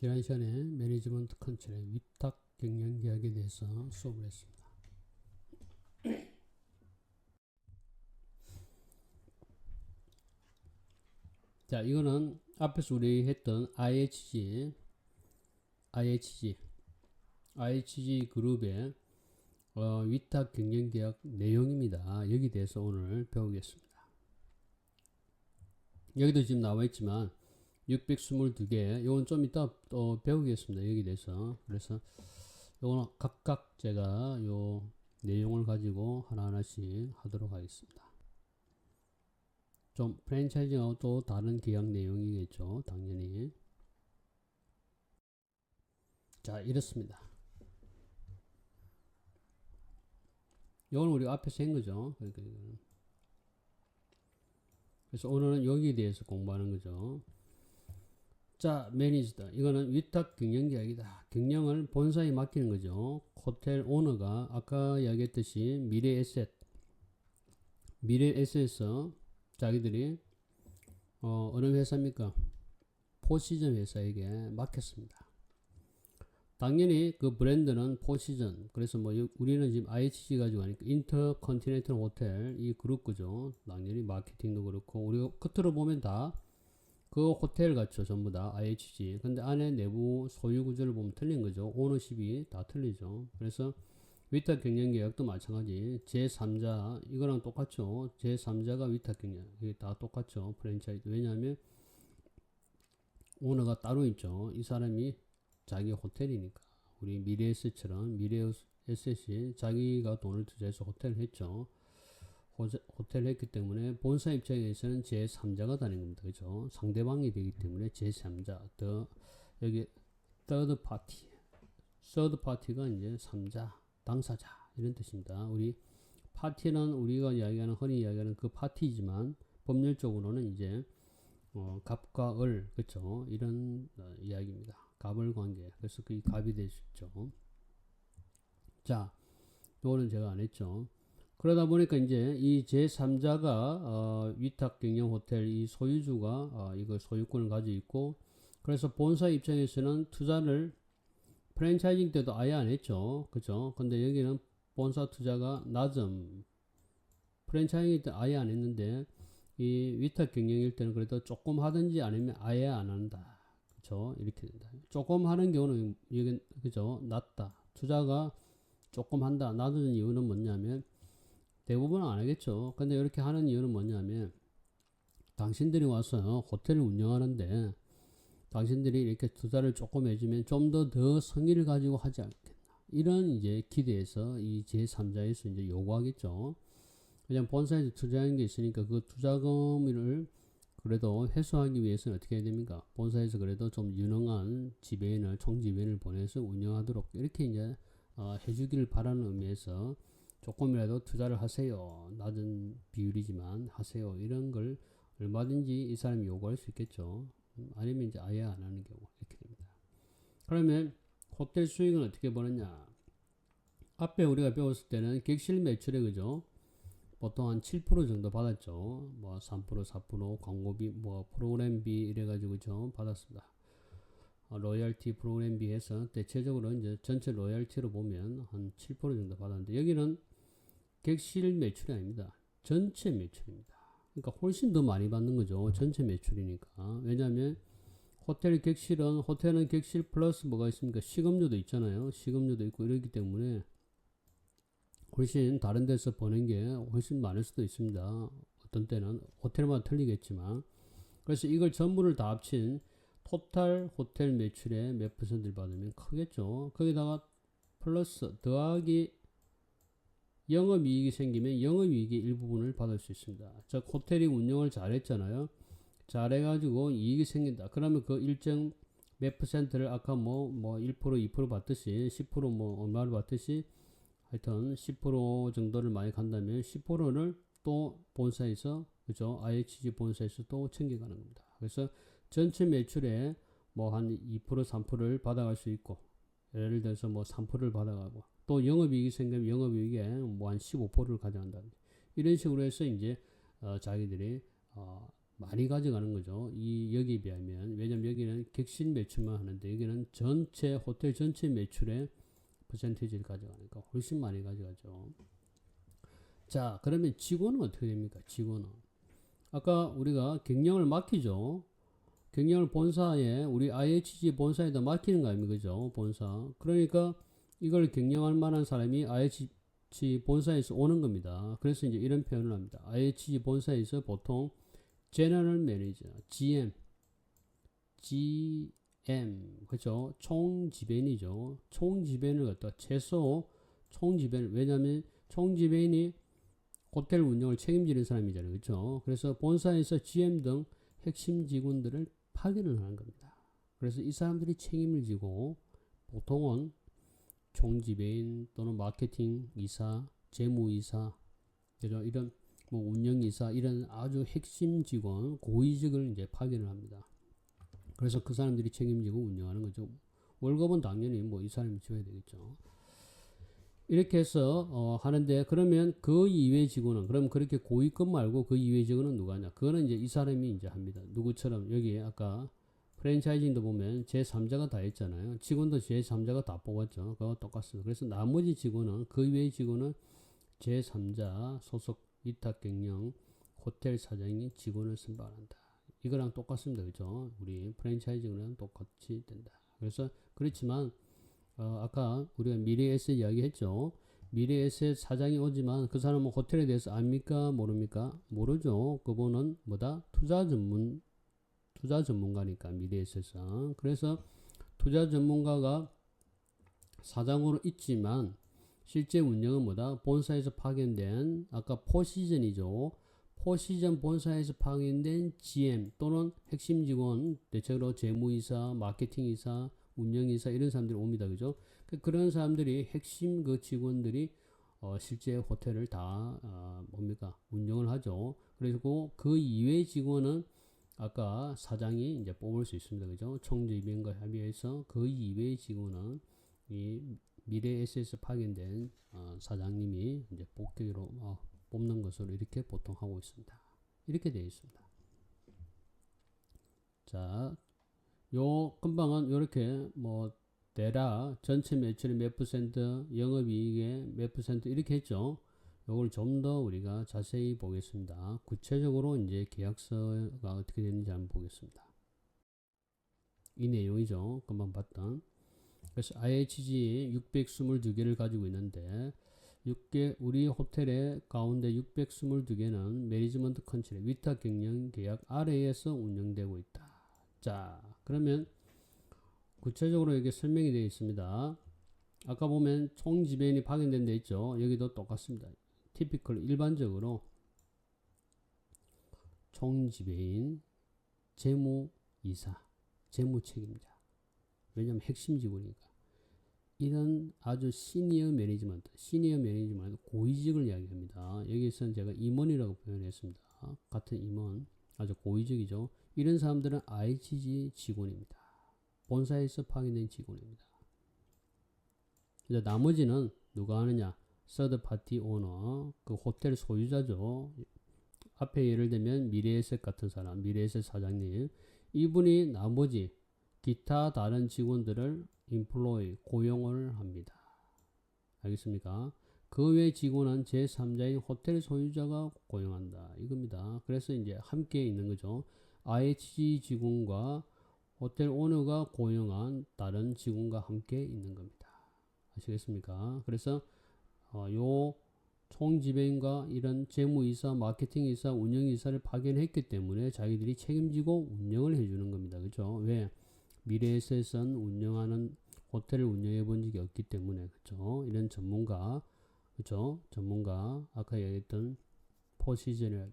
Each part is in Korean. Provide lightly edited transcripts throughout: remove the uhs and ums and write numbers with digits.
지난 시간에 매니지먼트 컨트롤의 위탁 경영 계약에 대해서 수업을 했습니다. 자, 이거는 앞에서 우리 했던 IHG 그룹의 위탁 경영 계약 내용입니다. 여기 대해서 오늘 배우겠습니다. 여기도 지금 나와 있지만 622개, 이건 좀 이따 또 배우겠습니다. 여기 대해서. 그래서 이거는 각각 제가 요 내용을 가지고 하나하나씩 하도록 하겠습니다. 좀 프랜차이즈하고 또 다른 계약 내용이겠죠. 당연히. 자, 이렇습니다. 이건 우리가 앞에서 한 거죠. 그래서 오늘은 여기에 대해서 공부하는 거죠. 자, 매니지다. 이거는 위탁 경영 계약이다. 경영을 본사에 맡기는 거죠. 호텔 오너가 아까 이야기했듯이 미래 에셋에서 자기들이 어느 회사입니까? 포시전 회사에게 맡겼습니다. 당연히 그 브랜드는 포시전. 그래서 뭐 우리는 지금 IHG 가지고 하니까 인터컨티넨탈 호텔 이 그룹 거죠. 당연히 마케팅도 그렇고 우리가 겉으로 보면 다 그 호텔 같죠. 전부 다 IHG. 근데 안에 내부 소유 구조를 보면 틀린 거죠. 오너십이 다 틀리죠. 그래서 위탁 경영 계약도 마찬가지. 제3자 이거랑 똑같죠. 제3자가 위탁 경영 이게 다 똑같죠. 프랜차이즈. 왜냐하면 오너가 따로 있죠. 이 사람이 자기 호텔이니까. 우리 미래에셋처럼 미래에셋이 자기가 돈을 투자해서 호텔을 했죠. 호텔을 했기 때문에 본사 입장에서는 제3자가 되는 겁니다. 그죠? 상대방이 되기 때문에 제3자. 여기 third party가 이제 3자, 당사자 이런 뜻입니다. 우리 파티는 우리가 이야기하는 흔히 이야기하는 그 파티지만 법률적으로는 이제 갑과 을 그렇죠? 이런 이야기입니다. 갑을 관계. 그래서 그 갑이 될 수 있죠. 자, 요거는 제가 안 했죠. 그러다 보니까 이제 이 제3자가 위탁 경영 호텔 이 소유주가 이거 소유권을 가지고 있고 그래서 본사 입장에서는 투자를 프랜차이징 때도 아예 안 했죠. 그죠? 근데 여기는 본사 투자가 낮음. 프랜차이징 때 아예 안 했는데 이 위탁 경영일 때는 그래도 조금 하든지 아니면 아예 안 한다. 그죠? 이렇게 된다. 조금 하는 경우는 이게 그죠? 낮다. 투자가 조금 한다. 낮은 이유는 뭐냐면 대부분은 안 하겠죠. 근데 이렇게 하는 이유는 뭐냐면 당신들이 와서 호텔을 운영하는데 당신들이 이렇게 투자를 조금 해주면 좀 더 성의를 가지고 하지 않겠나. 이런 이제 기대에서 이 제3자에서 이제 요구하겠죠. 그냥 본사에서 투자한 게 있으니까 그 투자금을 그래도 회수하기 위해서는 어떻게 해야 됩니까? 본사에서 그래도 좀 유능한 지배인을, 총지배인을 보내서 운영하도록 이렇게 이제 해주기를 바라는 의미에서 조금이라도 투자를 하세요. 낮은 비율이지만 하세요. 이런 걸 얼마든지 이 사람이 요구할 수 있겠죠. 아니면 이제 아예 안 하는 경우 이렇게 됩니다. 그러면 호텔 수익은 어떻게 버느냐? 앞에 우리가 배웠을 때는 객실 매출에 그죠? 보통 한 7% 정도 받았죠. 뭐 3%, 4% 광고비, 뭐 프로그램비 이래가지고 좀 받았습니다. 로열티 프로그램비 해서 대체적으로 이제 전체 로열티로 보면 한 7% 정도 받았는데 여기는 객실 매출이 아닙니다. 전체 매출입니다. 그러니까 훨씬 더 많이 받는 거죠. 전체 매출이니까. 왜냐하면 호텔은 객실 플러스 뭐가 있습니까? 식음료도 있잖아요. 식음료도 있고 이러기 때문에 훨씬 다른 데서 버는 게 훨씬 많을 수도 있습니다. 어떤 때는 호텔마다 틀리겠지만 그래서 이걸 전부를 다 합친 토탈 호텔 매출의 몇 %를 받으면 크겠죠. 거기다가 플러스 더하기 영업이익이 생기면 영업이익의 일부분을 받을 수 있습니다. 즉 호텔이 운영을 잘했잖아요. 잘해가지고 이익이 생긴다. 그러면 그 일정 몇 %를 아까 뭐 1%, 2% 받듯이 10% 뭐 얼마를 받듯이 하여튼 10% 정도를 많이 간다면 10%를 또 본사에서 그죠? IHG 본사에서 또 챙겨가는 겁니다. 그래서 전체 매출에 뭐 한 2%, 3%를 받아갈 수 있고 예를 들어서 뭐 3%를 받아가고 또 영업이익이 생기면 영업이익에 뭐 한 15%를 가져간다. 이런 식으로 해서 이제 자기들이 많이 가져가는 거죠. 이 여기에 비하면. 왜냐면 여기는 객실 매출만 하는데 여기는 전체 호텔 전체 매출의 퍼센티지를 가져가니까 훨씬 많이 가져가죠. 자, 그러면 직원은 어떻게 됩니까? 직원은 아까 우리가 경영을 맡기죠. 경영을 본사에 우리 IHG 본사에다 맡기는 거 아닙니까? 그죠? 본사. 그러니까 이걸 경영할 만한 사람이 IHG 본사에서 오는 겁니다. 그래서 이제 이런 표현을 합니다. IHG 본사에서 보통 제너럴 매니저, GM, 그죠? 총지배인이죠. 총지배인을 갖다 최소 총지배인, 왜냐하면 총지배인이 호텔 운영을 책임지는 사람이잖아요. 그렇죠? 그래서 본사에서 GM 등 핵심 직원들을 파견을 하는 겁니다. 그래서 이 사람들이 책임을 지고 보통은 총지배인 또는 마케팅 이사, 재무이사, 그죠? 이런 뭐 운영이사 이런 아주 핵심 직원, 고위직을 이제 파견을 합니다. 그래서 그 사람들이 책임지고 운영하는 거죠. 월급은 당연히 뭐 이 사람이 줘야 되겠죠. 이렇게 해서 하는데 그러면 그 이외의 직원은 그럼 그렇게 고위급 말고 그 이외의 직원은 누가 하냐? 그거는 이제 이 사람이 이제 합니다. 누구처럼 여기 아까 프랜차이징도 보면 제3자가 다 했잖아요. 직원도 제3자가 다 뽑았죠. 그거 똑같습니다. 그래서 나머지 직원은 그 이외의 직원은 제3자 소속 위탁 경영 호텔 사장이 직원을 선발한다. 이거랑 똑같습니다. 그죠? 우리 프랜차이징은 똑같이 된다. 그래서 그렇지만 아까 우리가 미래에셋 이야기했죠. 미래에셋 사장이 오지만 그 사람은 호텔에 대해서 압니까? 모릅니까? 모르죠. 그분은 뭐다? 투자 전문가니까 미래에셋은. 그래서 투자 전문가가 사장으로 있지만 실제 운영은 뭐다? 본사에서 파견된 아까 포시즌이죠. 포시즌 본사에서 파견된 GM 또는 핵심 직원, 대체로 재무이사, 마케팅이사, 운영이사 이런 사람들이 옵니다. 그죠? 그런 사람들이 핵심 그 직원들이 실제 호텔을 다 뭡니까? 운영을 하죠. 그리고 그 이외의 직원은 아까 사장이 이제 뽑을 수 있습니다. 그죠? 총지배인과 합의해서 그 이외의 직원은 이 미래에셋에서 파견된 사장님이 이제 복귀로 뽑는 것으로 이렇게 보통 하고 있습니다. 이렇게 되어 있습니다. 자, 요 금방은 이렇게 뭐 대략 전체 매출의 몇 퍼센트, 영업이익의 몇 퍼센트 이렇게 했죠. 요걸 좀 더 우리가 자세히 보겠습니다. 구체적으로 이제 계약서가 어떻게 되는지 한번 보겠습니다. 이 내용이죠. 금방 봤던. 그래서 IHG 622개를 가지고 있는데 우리 호텔의 가운데 622개는 매니지먼트 컨트롤 위탁 경영 계약 아래에서 운영되고 있다. 자, 그러면 구체적으로 이게 설명이 되어 있습니다. 아까 보면 총지배인이 파견된 데 있죠. 여기도 똑같습니다. 티피컬 일반적으로 총지배인, 재무이사, 재무책임자. 왜냐하면 핵심 직원이니까. 이런 아주 시니어 매니지먼트 고위직을 이야기합니다. 여기서는 제가 임원이라고 표현했습니다. 같은 임원, 아주 고위직이죠. 이런 사람들은 IHG 직원입니다. 본사에서 파견된 직원입니다. 이제 나머지는 누가 하느냐? 서드 파티 오너, 그 호텔 소유자죠. 앞에 예를 들면 미래에셋 같은 사람, 미래에셋 사장님, 이분이 나머지 기타 다른 직원들을 인플로이 고용을 합니다. 알겠습니까? 그 외 직원은 제3자인 호텔 소유자가 고용한다. 이겁니다. 그래서 이제 함께 있는 거죠. IHG 직원과 호텔 오너가 고용한 다른 직원과 함께 있는 겁니다. 아시겠습니까? 그래서 요 총지배인과 이런 재무이사, 마케팅이사, 운영이사를 파견했기 때문에 자기들이 책임지고 운영을 해주는 겁니다. 그죠? 왜? 미래에셋은 운영하는 호텔을 운영해 본 적이 없기 때문에 그죠? 이런 전문가, 그죠? 전문가 아까 얘기했던 포시즌을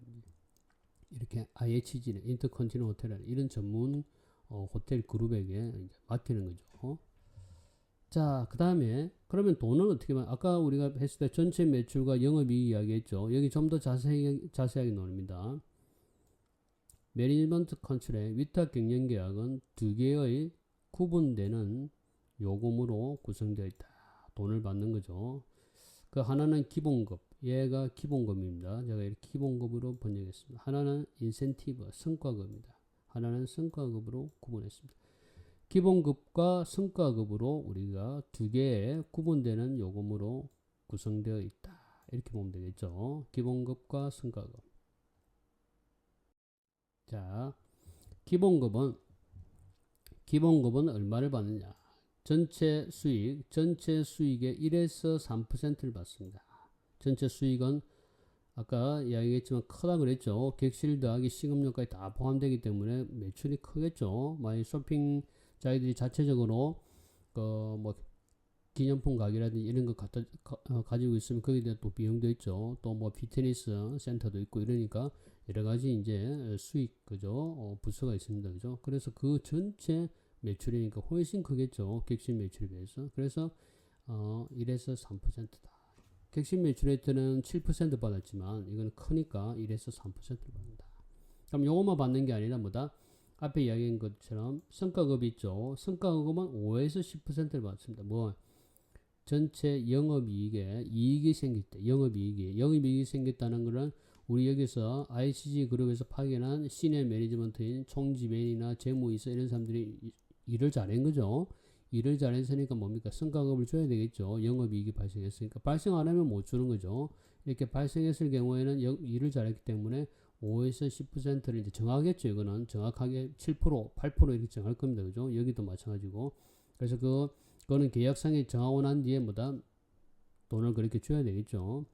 이렇게 IHG, 인터컨티넨탈 호텔 이런 전문 호텔 그룹에게 이제 맡기는 거죠. 자, 그 다음에 그러면 돈은 어떻게 아까 우리가 했을 때 전체 매출과 영업이익 이야기했죠. 여기 좀 더 자세하게 나옵니다. 매니지먼트 컨트랙 위탁 경영 계약은 두 개의 구분되는 요금으로 구성되어 있다. 돈을 받는 거죠. 그 하나는 기본급, 얘가 기본급입니다. 제가 이렇게 기본급으로 번역했습니다. 하나는 인센티브, 성과급입니다. 하나는 성과급으로 구분했습니다. 기본급과 성과급으로 우리가 두 개의 구분되는 요금으로 구성되어 있다. 이렇게 보면 되겠죠. 기본급과 성과급. 자, 기본급은 얼마를 받느냐? 전체 수익의 1에서 3%를 받습니다. 전체 수익은 아까 이야기했지만 크다 그랬죠. 객실 더하기 시급료까지 다 포함되기 때문에 매출이 크겠죠. 만약 쇼핑 자기들이 자체적으로 뭐 기념품 가게라든지 이런 거 가지고 있으면 거기에 대한 또 비용도 있죠. 또 뭐 피트니스 센터도 있고 이러니까 여러 가지 이제 수익 그죠 부서가 있습니다. 그죠. 그래서 그 전체 매출이니까 훨씬 크겠죠. 객실 매출에 비해서. 그래서 1에서 3%다. 객실 매출에는 7% 받았지만 이건 크니까 1에서 3%를 받는다. 그럼 요것만 받는 게 아니라 뭐다? 앞에 이야기한 것처럼 성과급이 있죠. 성과급은 5에서 10%를 받습니다. 뭐 전체 영업이익에 이익이 생길 때 영업이익이 생겼다는 것은 우리 여기서 ICG 그룹에서 파견한 시니어 매니지먼트인 총지배인이나 재무이사 이런 사람들이 일을 잘한 거죠. 일을 잘했으니까 뭡니까? 성과급을 줘야 되겠죠. 영업이익이 발생했으니까. 발생 안 하면 못 주는 거죠. 이렇게 발생했을 경우에는 일을 잘했기 때문에 5에서 10%를 이제 정하겠죠. 이거는 정확하게 7%, 8% 이렇게 정할 겁니다. 그죠? 여기도 마찬가지고. 그래서 그거는 계약상에 정하고 난 뒤에 뭐다? 돈을 그렇게 줘야 되겠죠.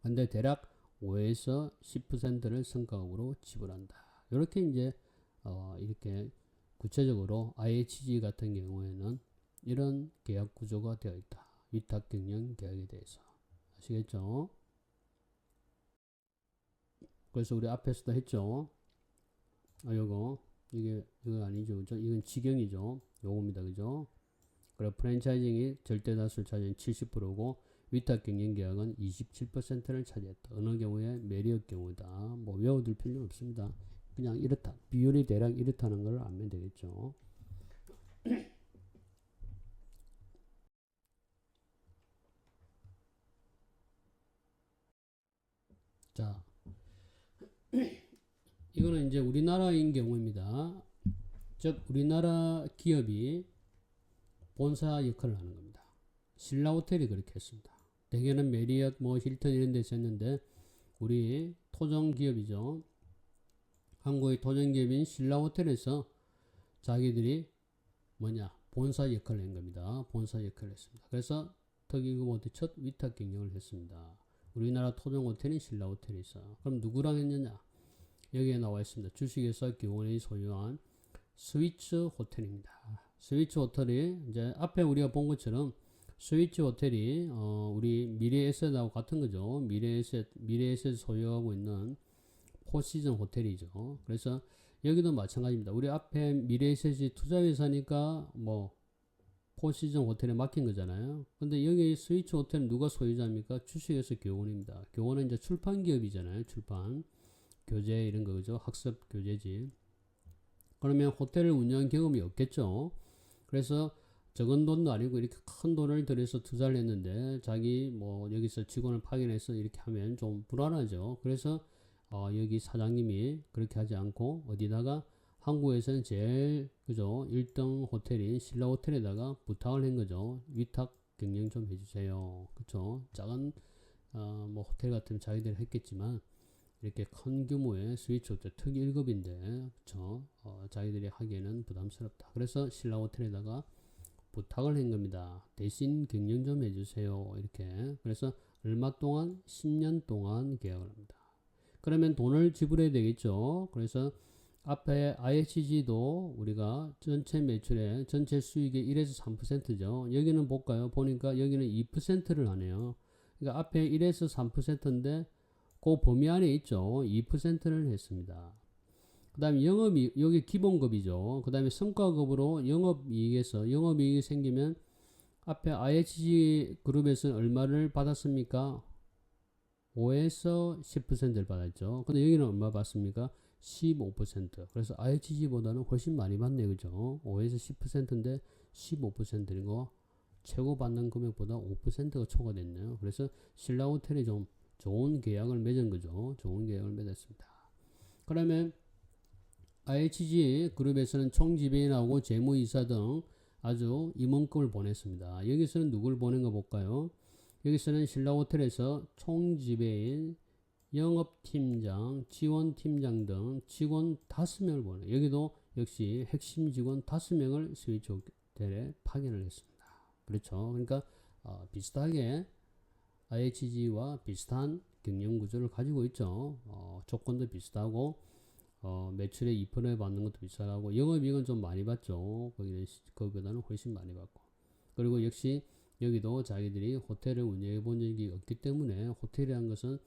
근데 대략 5에서 10%를 성과급으로 지불한다. 이렇게 이제 이렇게 구체적으로 IHG 같은 경우에는 이런 계약 구조가 되어 있다. 위탁 경영 계약에 대해서 아시겠죠? 그래서 우리 앞에서도 했죠. 이거 아니죠, 그죠? 이건 직영이죠. 요겁니다, 그죠? 그리고 프랜차이징이 절대 다수를 차지한 70%고 위탁 경영 계약은 27%를 차지했다. 어느 경우에 메리엇 경우다. 뭐 외워둘 필요는 없습니다. 그냥 이렇다. 비율이 대략 이렇다는 걸 알면 되겠죠. 자, 이거는 이제 우리나라인 경우입니다. 즉 우리나라 기업이 본사 역할을 하는 겁니다. 신라 호텔이 그렇게 했습니다. 대개는 메리엇, 뭐 힐튼 이런 데서 했는데 우리 토종 기업이죠. 한국의 토종 기업인 신라 호텔에서 자기들이 본사 역할을 한 겁니다. 본사 역할을 했습니다. 그래서 특이급 첫 위탁 경영을 했습니다. 우리나라 토종 호텔인 신라 호텔이 있어요. 그럼 누구랑 했느냐? 여기에 나와 있습니다. 주식회사 기원이 소유한 스위츠 호텔입니다. 스위츠 호텔이 이제 앞에 우리가 본 것처럼 스위츠 호텔이 우리 미래에셋하고 같은 거죠. 미래에셋 소유하고 있는 포시즌 호텔이죠. 그래서 여기도 마찬가지입니다. 우리 앞에 미래에셋이 투자회사니까 뭐 포시즌 호텔에 맡긴 거잖아요. 근데 여기 스위치 호텔은 누가 소유자입니까? 주식회사 교원입니다. 교원은 이제 출판 기업이잖아요. 출판, 교재 이런 거 그죠? 학습 교재지. 그러면 호텔을 운영한 경험이 없겠죠. 그래서 적은 돈도 아니고 이렇게 큰 돈을 들여서 투자를 했는데 자기 뭐 여기서 직원을 파견해서 이렇게 하면 좀 불안하죠. 그래서 여기 사장님이 그렇게 하지 않고 어디다가 한국에서는 제일 그죠 1등 호텔인 신라 호텔에다가 부탁을 한 거죠. 위탁 경영 좀 해주세요. 그쵸? 작은 뭐 호텔 같으면 자기들이 했겠지만 이렇게 큰 규모의 스위치 호텔 특 1급인데 그쵸? 자기들이 하기에는 부담스럽다. 그래서 신라 호텔에다가 부탁을 한 겁니다. 대신 경영 좀 해주세요. 이렇게. 그래서 얼마 동안? 10년 동안 계약을 합니다. 그러면 돈을 지불해야 되겠죠. 그래서 앞에 IHG도 우리가 전체 매출의 전체 수익의 1에서 3%죠. 여기는 볼까요? 보니까 여기는 2%를 하네요. 그러니까 앞에 1에서 3%인데 그 범위 안에 있죠. 2%를 했습니다. 그 다음에 여기 기본급이죠. 그 다음에 성과급으로 영업이익이 생기면 앞에 IHG 그룹에서는 얼마를 받았습니까? 5에서 10%를 받았죠. 근데 여기는 얼마 받습니까? 15%. 그래서 IHG보다는 훨씬 많이 받네, 그죠? 5에서 10%인데 15%인 거 최고 받는 금액보다 5%가 초과됐네요. 그래서 신라 호텔이 좀 좋은 계약을 맺은 거죠. 좋은 계약을 맺었습니다. 그러면 IHG 그룹에서는 총지배인하고 재무이사 등 아주 임원급을 보냈습니다. 여기서는 누굴 보낸 거 볼까요? 여기서는 신라호텔에서 총지배인, 영업팀장, 지원팀장 등 직원 5명을 보내. 여기도 역시 핵심 직원 5명을 스위치 호텔에 파견을 했습니다. 그렇죠. 그러니까 비슷하게 IHG와 비슷한 경영 구조를 가지고 있죠. 조건도 비슷하고 매출의 2% 받는 것도 비슷하고 영업이익은 좀 많이 받죠. 거기보다는 훨씬 많이 받고. 그리고 역시 여기도 자기들이 호텔을 운영해 본 적이 없기 때문에 호텔이라는 것은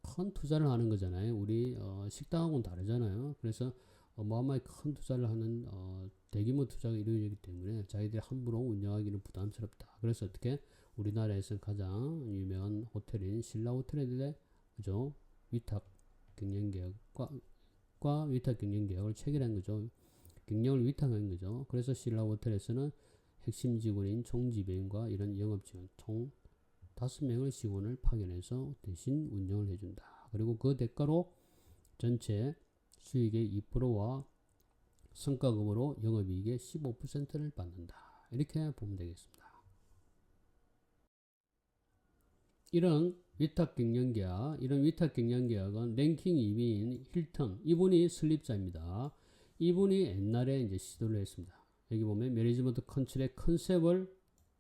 큰 투자를 하는 거잖아요. 우리 식당하고는 다르잖아요. 그래서 어마어마하게 큰 투자를 하는 대규모 투자가 이루어지기 때문에 자기들이 함부로 운영하기는 부담스럽다. 그래서 어떻게 우리나라에서 가장 유명한 호텔인 신라호텔에 그죠? 위탁 경영계약과 위탁 경영계약을 체결한 거죠. 경영을 위탁한 거죠. 그래서 신라호텔에서는 핵심 직원인 총지배인과 이런 영업직원 총 5명의 직원을 파견해서 대신 운영을 해준다. 그리고 그 대가로 전체 수익의 2%와 성과급으로 영업이익의 15%를 받는다. 이렇게 보면 되겠습니다. 이런 위탁 경영계약은 랭킹 2위인 힐튼, 이분이 설립자입니다. 이분이 옛날에 이제 시도를 했습니다. 여기 보면 매니지먼트 컨트롤의 컨셉을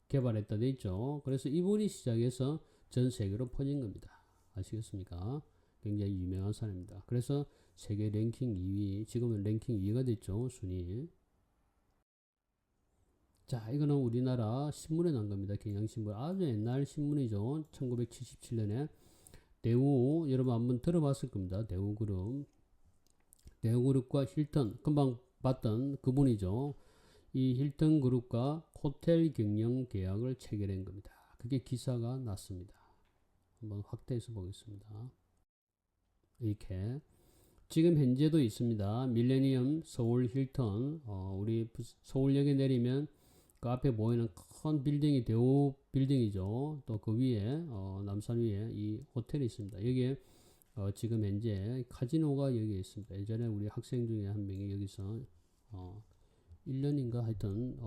개발했다 돼 있죠. 그래서 이분이 시작해서 전 세계로 퍼진 겁니다. 아시겠습니까? 굉장히 유명한 사람입니다. 그래서 세계 랭킹 2위, 지금은 랭킹 2위가 됐죠. 순위. 자, 이거는 우리나라 신문에 난 겁니다. 경향신문. 아주 옛날 신문이죠. 1977년에 대우, 여러분 한번 들어봤을 겁니다. 대우그룹. 대우그룹과 힐튼, 금방 봤던 그분이죠. 이 힐튼 그룹과 호텔 경영 계약을 체결한 겁니다. 그게 기사가 났습니다. 한번 확대해서 보겠습니다. 이렇게 지금 현재도 있습니다. 밀레니엄 서울 힐튼, 우리 서울역에 내리면 그 앞에 보이는 큰 빌딩이 대우 빌딩이죠. 또 그 위에 남산 위에 이 호텔이 있습니다. 여기에 지금 현재 카지노가 여기 있습니다. 예전에 우리 학생 중에 한 명이 여기서 1년인가 하여튼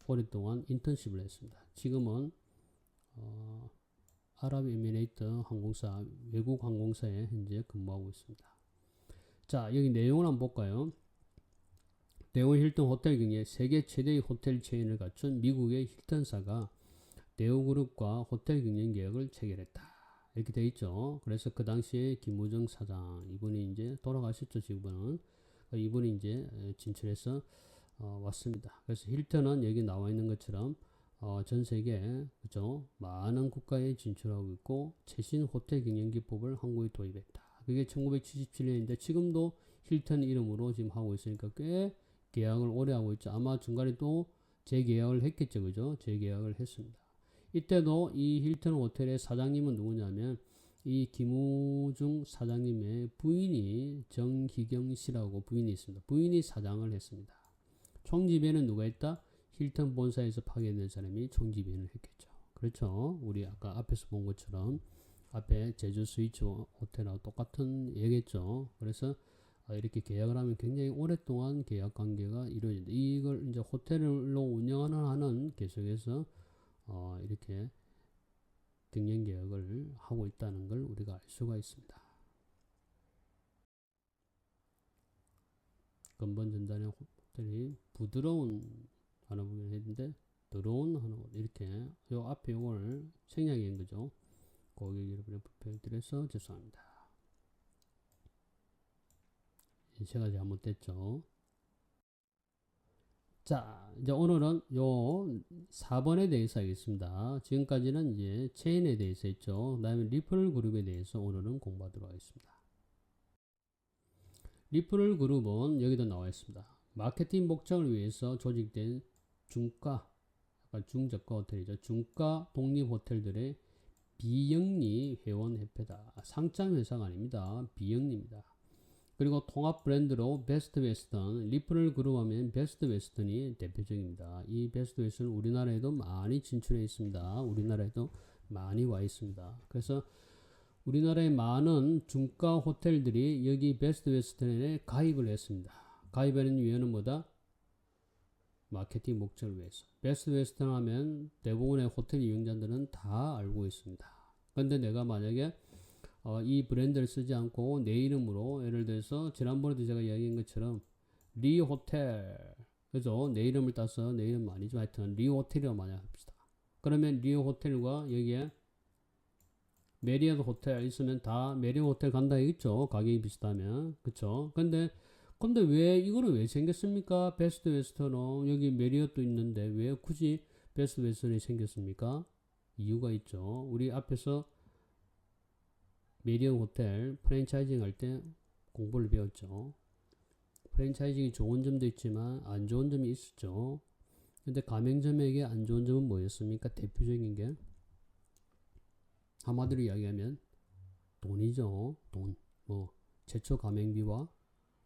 오랫동안 인턴십을 했습니다. 지금은 아랍에미레이트 항공사, 외국 항공사에 현재 근무하고 있습니다. 자, 여기 내용을 한번 볼까요? 대우 힐튼 호텔 경기에 세계 최대의 호텔 체인을 갖춘 미국의 힐튼사가 대우그룹과 호텔 경영 계약을 체결했다. 이렇게 되어 있죠. 그래서 그 당시에 김우정 사장, 이분이 이제 돌아가셨죠. 지금은 이분이 이제 진출해서 왔습니다. 그래서 힐튼은 여기 나와 있는 것처럼 전 세계 그죠 많은 국가에 진출하고 있고 최신 호텔 경영 기법을 한국에 도입했다. 그게 1977년인데 지금도 힐튼 이름으로 지금 하고 있으니까 꽤 계약을 오래 하고 있죠. 아마 중간에 또 재계약을 했겠죠. 그죠? 재계약을 했습니다. 이때도 이 힐튼 호텔의 사장님은 누구냐면 이 김우중 사장님의 부인이 정희경 씨라고 부인이 있습니다. 부인이 사장을 했습니다. 총지배는 누가 했다? 힐튼 본사에서 파견된 사람이 총지배를 했겠죠. 그렇죠? 우리 아까 앞에서 본 것처럼 앞에 제주 스위치 호텔하고 똑같은 얘기겠죠. 그래서 이렇게 계약을 하면 굉장히 오랫동안 계약 관계가 이루어진다. 이걸 이제 호텔로 운영하는 한은 계속해서 이렇게 경영 계약을 하고 있다는 걸 우리가 알 수가 있습니다. 근본전단의 호텔이 부드러운 하나 보면 했는데 더러운 하나 이렇게 요 앞에 요걸 생략한 거죠. 고객 여러분의 부패를 드려서 죄송합니다. 제가 잘못됐죠. 자, 이제 오늘은 요 4번에 대해서 하겠습니다. 지금까지는 이제 체인에 대해서 했죠. 그 다음에 리퍼럴 그룹에 대해서 오늘은 공부하도록 하겠습니다. 리퍼럴 그룹은 여기도 나와 있습니다. 마케팅 목적을 위해서 조직된 중가, 약간 중저가 호텔이죠. 중가 독립 호텔들의 비영리 회원협회다. 상장 회사가 아닙니다. 비영리입니다. 그리고 통합 브랜드로 베스트 웨스턴, 리퍼럴 그룹 하면 베스트 웨스턴이 대표적입니다. 이 베스트 웨스턴은 우리나라에도 많이 진출해 있습니다. 우리나라에도 많이 와 있습니다. 그래서 우리나라의 많은 중가 호텔들이 여기 베스트 웨스턴에 가입을 했습니다. 가입하는 이유는 뭐다? 마케팅 목적을 위해서. 베스트 웨스턴 하면 대부분의 호텔 이용자들은 다 알고 있습니다. 근데 내가 만약에 이 브랜드를 쓰지 않고 내 이름으로, 예를 들어서 지난번에도 제가 이야기한 것처럼 리 호텔, 그죠? 내 이름을 따서, 내 이름 아니지만 하여튼 리 호텔이라고 만약 합시다. 그러면 리 호텔과 여기에 메리엇 호텔 있으면 다 메리엇 호텔 간다 했죠. 가격이 비슷하면. 그쵸? 근데 왜 이거는 왜 생겼습니까? 베스트 웨스턴은 여기 메리엇도 있는데 왜 굳이 베스트 웨스턴이 생겼습니까? 이유가 있죠. 우리 앞에서 메리엇 호텔 프랜차이징 할 때 공부를 배웠죠. 프랜차이징이 좋은 점도 있지만 안 좋은 점이 있었죠. 근데 가맹점에게 안 좋은 점은 뭐였습니까? 대표적인 게 한마디로 이야기하면 돈이죠. 돈. 제초 가맹비와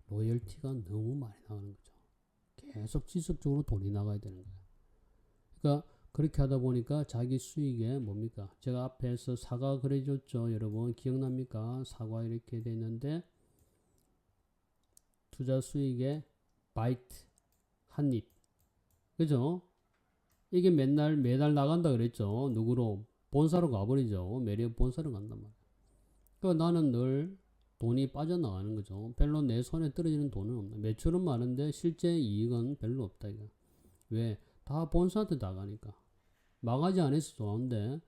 로열티가 너무 많이 나가는 거죠. 계속 지속적으로 돈이 나가야 되는 거예요. 그러니까 그렇게 하다 보니까 자기 수익에 뭡니까? 제가 앞에서 사과 그려줬죠. 여러분 기억납니까? 사과 이렇게 돼 있는데 투자 수익에 바이트 한 입. 그죠? 이게 매달 나간다 그랬죠. 누구로? 본사로 가버리죠. 메리엇 본사로 간단 말이에요. 그러니까 나는 늘 돈이 빠져나가는 거죠. 별로 내 손에 떨어지는 돈은 없나. 매출은 많은데 실제 이익은 별로 없다 이거. 왜? 다 본사한테 나가니까. 망하지 않아서 좋은데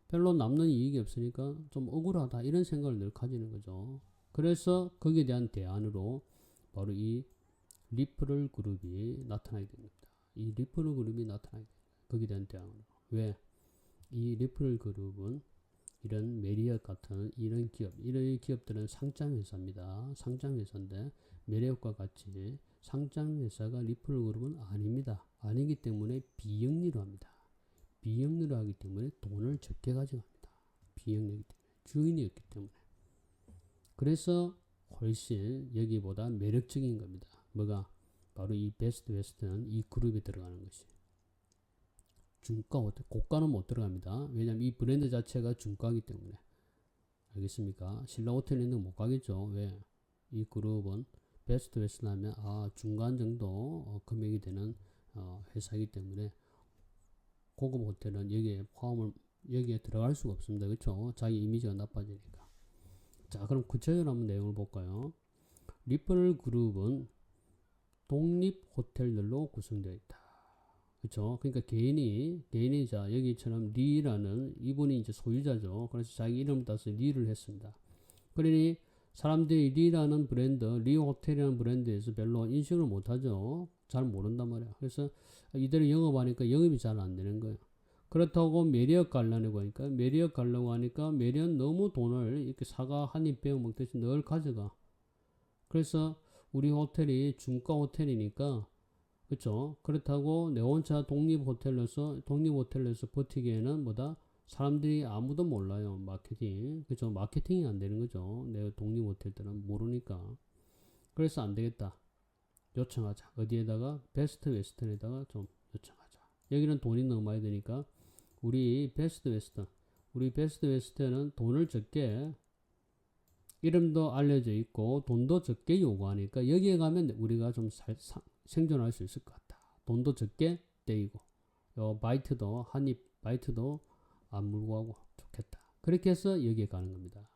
별로 남는 이익이 없으니까 좀 억울하다 이런 생각을 늘 가지는 거죠. 그래서 거기에 대한 대안으로 바로 이 리퍼럴 그룹이 나타나게 됩니다. 이 리퍼럴 그룹이 나타나게 됩니다. 거기에 대한 대안으로. 왜? 이 리퍼럴 그룹은 이런 메리엇 같은 이런 기업들은 상장회사입니다. 상장회사인데 메리엇과 같이 상장회사가 리퍼럴 그룹은 아닙니다. 아니기 때문에 비영리로 합니다. 비영리로 하기 때문에 돈을 적게 가져갑니다. 비영리이기 때문에. 주인이 없기 때문에. 그래서 훨씬 여기보다 매력적인 겁니다. 뭐가? 바로 이 베스트 웨스턴 이 그룹에 들어가는 것이. 중가 호텔, 고가는 못 들어갑니다. 왜냐면 이 브랜드 자체가 중가이기 때문에. 알겠습니까? 신라 호텔에는 못 가겠죠. 왜? 이 그룹은 베스트 웨스턴 하면 중간 정도 금액이 되는 회사이기 때문에 고급 호텔은 여기에 들어갈 수가 없습니다. 그렇죠? 자기 이미지가 나빠지니까. 자, 그럼 구체적으로 한번 내용을 볼까요? 리퍼럴 그룹은 독립 호텔들로 구성되어 있다. 그렇죠? 그러니까 개인이 자 여기처럼 리라는 이분이 이제 소유자죠. 그래서 자기 이름을 따서 리를 했습니다. 그러니 사람들이 리라는 브랜드, 리 호텔이라는 브랜드에서 별로 인식을 못하죠. 잘 모른단 말이야. 그래서 이대로 영업하니까 영업이 잘 안 되는 거예요. 그렇다고 메리엇 가려고 하니까 메리엇 너무 돈을 이렇게 사과 한 입 베어 먹듯이 늘 가져가. 그래서 우리 호텔이 중가 호텔이니까 그렇죠. 그렇다고 내 혼자 독립 호텔로서 버티기에는 뭐다? 사람들이 아무도 몰라요. 마케팅. 그렇죠. 마케팅이 안 되는 거죠. 내 독립 호텔들은 모르니까. 그래서 안 되겠다. 요청하자. 어디에다가? 베스트 웨스턴에다가 좀 요청하자. 여기는 돈이 너무 많이 드니까 우리 베스트 웨스턴은 돈을 적게 이름도 알려져 있고 돈도 적게 요구하니까 여기에 가면 우리가 좀 생존할 수 있을 것 같다. 돈도 적게 떼이고 바이트도 한입 바이트도 안 물고 가고 좋겠다. 그렇게 해서 여기에 가는 겁니다.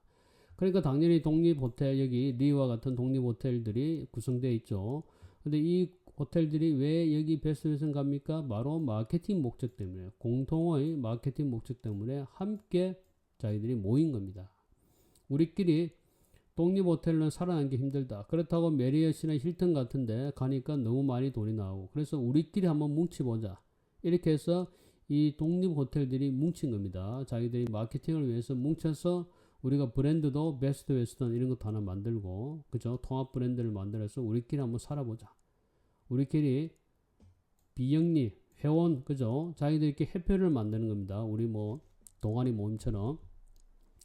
그러니까 당연히 독립호텔 여기 리와 같은 독립호텔들이 구성되어 있죠. 근데 이 호텔들이 왜 여기 베스트 웨스턴 갑니까? 바로 마케팅 목적 때문에 공통의 마케팅 목적 때문에 함께 자기들이 모인 겁니다. 우리끼리 독립호텔은 살아남기 힘들다. 그렇다고 메리엇이나 힐튼 같은데 가니까 너무 많이 돈이 나오고 그래서 우리끼리 한번 뭉치보자. 이렇게 해서 이 독립호텔들이 뭉친 겁니다. 자기들이 마케팅을 위해서 뭉쳐서 우리가 브랜드도 베스트 웨스턴 이런 것도 하나 만들고 그죠? 통합 브랜드를 만들어서 우리끼리 한번 살아보자. 우리끼리 비영리 회원 그죠? 자기들끼리 협회를 만드는 겁니다. 우리 동아리 모임처럼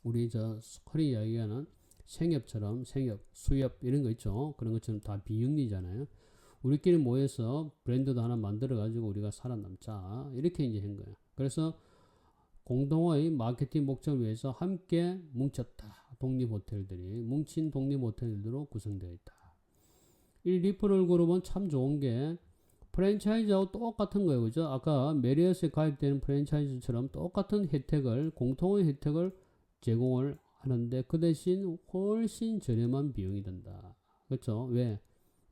우리 흔히 이야기하는 생협처럼 수협 이런 거 있죠. 그런 것처럼 다 비영리잖아요. 우리끼리 모여서 브랜드도 하나 만들어 가지고 우리가 살아남자 이렇게 이제 한 거예요. 그래서 공동의 마케팅 목적을 위해서 함께 뭉쳤다. 독립호텔들이 뭉친 독립호텔들로 구성되어 있다. 이 리퍼럴 그룹은 참 좋은 게 프랜차이즈하고 똑같은 거예요. 그죠? 아까 메리엇에 가입되는 프랜차이즈처럼 똑같은 혜택을, 공통의 혜택을 제공을 하는데 그 대신 훨씬 저렴한 비용이 든다. 그렇죠? 왜?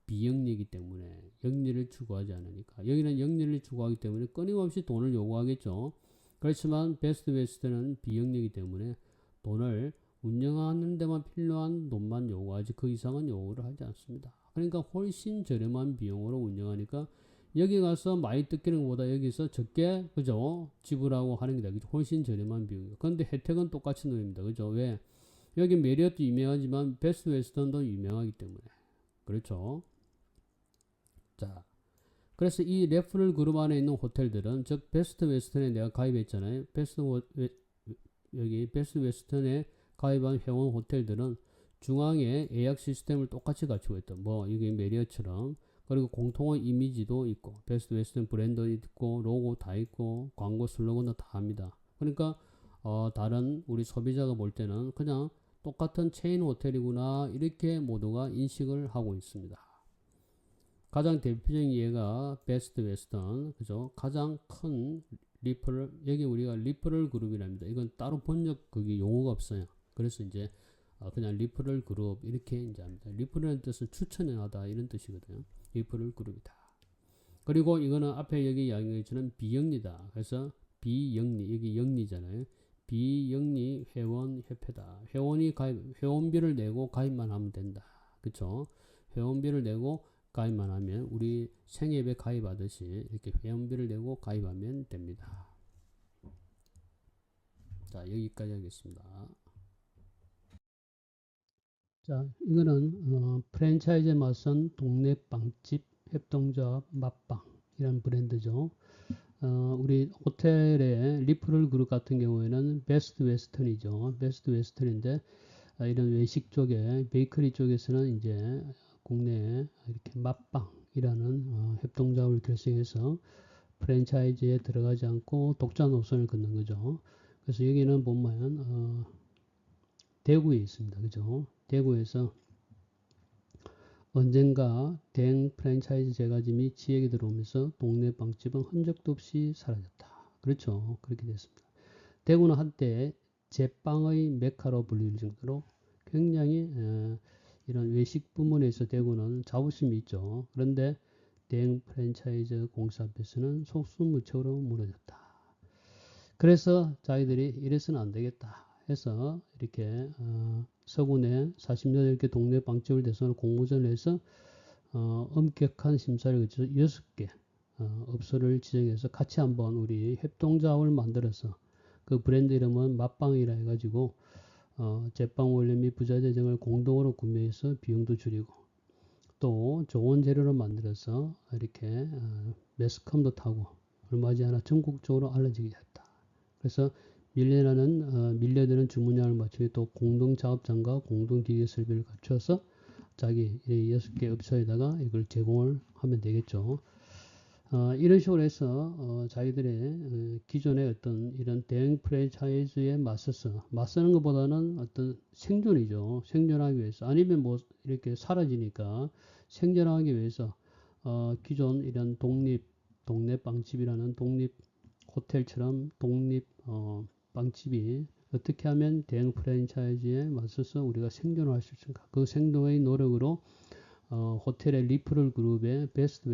비영리이기 때문에 영리를 추구하지 않으니까. 여기는 영리를 추구하기 때문에 끊임없이 돈을 요구하겠죠. 그렇지만 베스트 웨스트는 비영리이기 때문에 돈을 운영하는 데만 필요한 돈만 요구하지 그 이상은 요구를 하지 않습니다. 그러니까 훨씬 저렴한 비용으로 운영하니까 여기 가서 많이 뜯기는 것보다 여기서 적게 그죠 지불하고 하는 게 훨씬 저렴한 비용이에요. 그런데 혜택은 똑같이 놓입니다. 그죠? 왜? 여기 메리엇도 유명하지만 베스트 웨스턴도 유명하기 때문에 그렇죠. 자, 그래서 이 레퍼럴 그룹 안에 있는 호텔들은 즉 베스트 웨스턴에 내가 가입했잖아요. 여기 베스트 웨스턴에 가입한 회원 호텔들은 중앙에 예약 시스템을 똑같이 갖추고 있다. 뭐 이게 메리엇처럼. 그리고 공통의 이미지도 있고 베스트 웨스턴 브랜드 있고 로고 다 있고 광고 슬로건도 다 합니다. 그러니까 다른 우리 소비자가 볼 때는 그냥 똑같은 체인 호텔이구나 이렇게 모두가 인식을 하고 있습니다. 가장 대표적인 예가 베스트 웨스턴, 그죠? 가장 큰 리퍼럴, 여기 우리가 리퍼럴 그룹이랍니다. 이건 따로 번역 그게 용어가 없어요. 그래서 이제 그냥 리퍼럴 그룹 이렇게 이제 합니다. 리퍼럴이라는 뜻은 추천하다 이런 뜻이거든요. 리퍼럴 그룹이다. 그리고 이거는 앞에 여기 이야기했지만 비영리다. 그래서 비영리, 여기 영리잖아요. 비영리 회원 협회다. 회원이 회원비를 내고 가입만 하면 된다. 그쵸? 회원비를 내고 가입만 하면 우리 생협에 가입하듯이 이렇게 회원비를 내고 가입하면 됩니다. 자, 여기까지 하겠습니다. 자, 이거는 프랜차이즈에 맞선 동네 빵집 협동조합 맛빵이라는 브랜드죠. 우리 호텔의 리퍼럴 그룹 같은 경우에는 베스트 웨스턴이죠. 베스트 웨스턴인데 이런 외식 쪽에 베이커리 쪽에서는 이제 국내에 이렇게 맛빵이라는 협동조합을 결성해서 프랜차이즈에 들어가지 않고 독자 노선을 걷는 거죠. 그래서 여기는 보면 대구에 있습니다. 그죠? 대구에서 언젠가 대형 프랜차이즈 제과점이 지역에 들어오면서 동네 빵집은 흔적도 없이 사라졌다. 그렇죠. 그렇게 됐습니다. 대구는 한때 제빵의 메카로 불릴 정도로 굉장히 이런 외식 부문에서 대구는 자부심이 있죠. 그런데 대형 프랜차이즈 공사 앞에서는 속수무책으로 무너졌다. 그래서 자기들이 이래서는 안 되겠다 해서 이렇게 서구내 48개 동네 빵집을 대상으로 공모전을 해서 엄격한 심사를 거쳐서 6개 업소를 지정해서 같이 한번 우리 협동조합을 만들어서 그 브랜드 이름은 맛빵이라 해가지고 제빵 원료 및 부자재 등을 공동으로 구매해서 비용도 줄이고 또 좋은 재료로 만들어서 이렇게 매스컴도 타고 얼마 지않아 전국적으로 알려지게 됐다. 그래서 밀려드는 주문량을 맞추기 또 공동 작업장과 공동 기계 설비를 갖춰서 자기 6개 업소에다가 이걸 제공을 하면 되겠죠. 이런 식으로 해서 자기들의 기존의 어떤 이런 대형 프랜차이즈에 맞서는 것보다는 어떤 생존이죠. 생존하기 위해서 아니면 뭐 이렇게 사라지니까 생존하기 위해서 기존 이런 동네 빵집이라는 독립 호텔처럼 독립 빵집이 어떻게 하면 대형 프랜차이즈에 맞서서 우리가 생존을 할 수 있을까? 그 생존의 노력으로 호텔의 리퍼럴 그룹의 베스트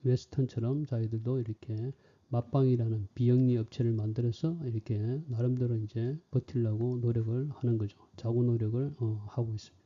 웨스턴처럼 자기들도 이렇게 맛빵이라는 비영리 업체를 만들어서 이렇게 나름대로 이제 버틸라고 노력을 하는 거죠. 자구 노력을 하고 있습니다.